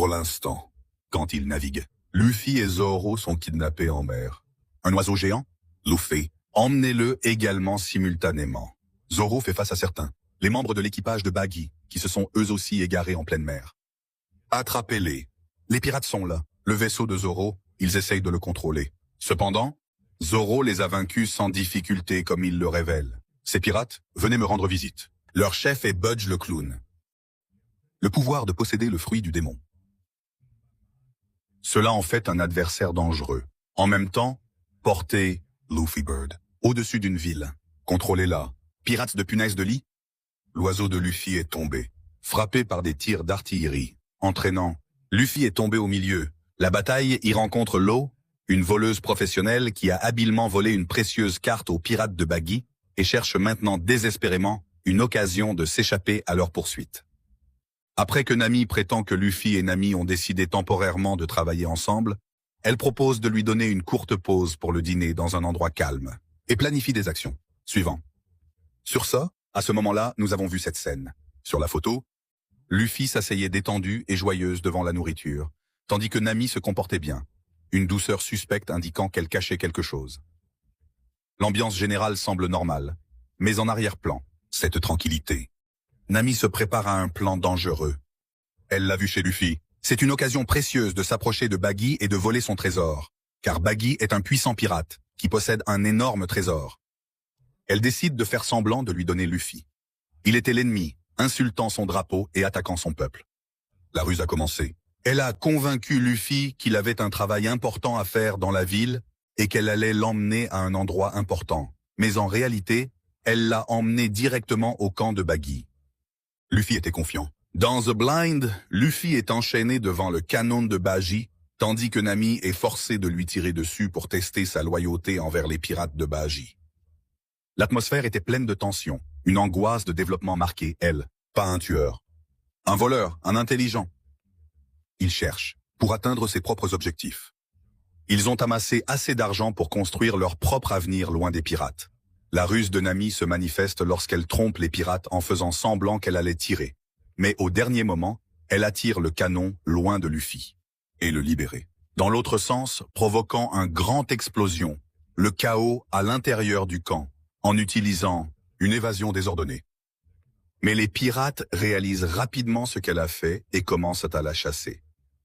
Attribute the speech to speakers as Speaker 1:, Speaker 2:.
Speaker 1: Pour l'instant, quand ils naviguent, Luffy et Zoro sont kidnappés en mer. Un oiseau géant, Luffy, emmenez-le également simultanément. Zoro fait face à certains, les membres de l'équipage de Baggy, qui se sont eux aussi égarés en pleine mer. Attrapez-les. Les pirates sont là. Le vaisseau de Zoro, ils essayent de le contrôler. Cependant, Zoro les a vaincus sans difficulté comme il le révèle. Ces pirates, venez me rendre visite. Leur chef est Budge le clown. Le pouvoir de posséder le fruit du démon. Cela en fait un adversaire dangereux. En même temps, portez Luffy Bird au-dessus d'une ville. Contrôlez-la. Pirates de punaise de lit. L'oiseau de Luffy est tombé, frappé par des tirs d'artillerie. Entraînant, Luffy est tombé au milieu. La bataille y rencontre Law, une voleuse professionnelle qui a habilement volé une précieuse carte aux pirates de Baggy et cherche maintenant désespérément une occasion de s'échapper à leur poursuite. Après que Nami prétend que Luffy et Nami ont décidé temporairement de travailler ensemble, elle propose de lui donner une courte pause pour le dîner dans un endroit calme et planifie des actions. Suivant. Sur ça, à ce moment-là, nous avons vu cette scène. Sur la photo, Luffy s'asseyait détendue et joyeuse devant la nourriture, tandis que Nami se comportait bien, une douceur suspecte indiquant qu'elle cachait quelque chose. L'ambiance générale semble normale, mais en arrière-plan, cette tranquillité. Nami se prépare à un plan dangereux. Elle l'a vu chez Luffy. C'est une occasion précieuse de s'approcher de Baggy et de voler son trésor, car Baggy est un puissant pirate qui possède un énorme trésor. Elle décide de faire semblant de lui donner Luffy. Il était l'ennemi, insultant son drapeau et attaquant son peuple. La ruse a commencé. Elle a convaincu Luffy qu'il avait un travail important à faire dans la ville et qu'elle allait l'emmener à un endroit important. Mais en réalité, elle l'a emmené directement au camp de Baggy. Luffy était confiant. Dans The Blind, Luffy est enchaîné devant le canon de Baggy, tandis que Nami est forcée de lui tirer dessus pour tester sa loyauté envers les pirates de Baggy. L'atmosphère était pleine de tension, une angoisse de développement marquée, elle, pas un tueur. Un voleur, un intelligent. Il cherche, pour atteindre ses propres objectifs. Ils ont amassé assez d'argent pour construire leur propre avenir loin des pirates. La ruse de Nami se manifeste lorsqu'elle trompe les pirates en faisant semblant qu'elle allait tirer. Mais au dernier moment, elle attire le canon loin de Luffy et le libérer. Dans l'autre sens, provoquant un grand explosion, le chaos à l'intérieur du camp, en utilisant une évasion désordonnée. Mais les pirates réalisent rapidement ce qu'elle a fait et commencent à la chasser.